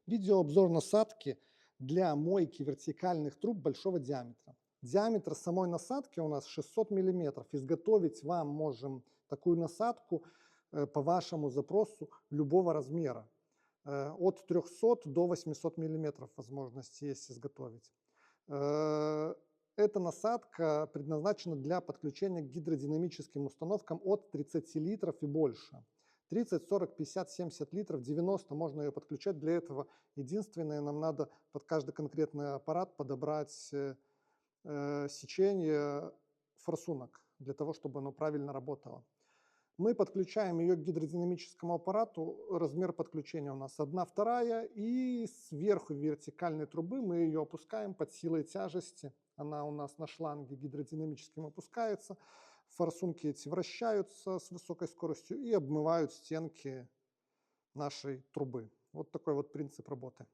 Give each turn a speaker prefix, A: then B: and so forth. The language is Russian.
A: Видеообзор насадки для мойки вертикальных труб большого диаметра. Диаметр самой насадки у нас 600 миллиметров. Изготовить вам можем такую насадку по вашему запросу любого размера. От 300 до 800 миллиметров возможность есть изготовить. Эта насадка предназначена для подключения к гидродинамическим установкам от 30 литров и больше. 30, 40, 50, 70 литров, 90 можно ее подключать. Для этого единственное, нам надо под каждый конкретный аппарат подобрать сечение форсунок, для того, чтобы оно правильно работало. Мы подключаем ее к гидродинамическому аппарату. Размер подключения у нас 1/2, и сверху вертикальной трубы мы ее опускаем под силой тяжести. Она у нас на шланге гидродинамическим опускается. Форсунки эти вращаются с высокой скоростью и обмывают стенки нашей трубы. Вот такой вот принцип работы.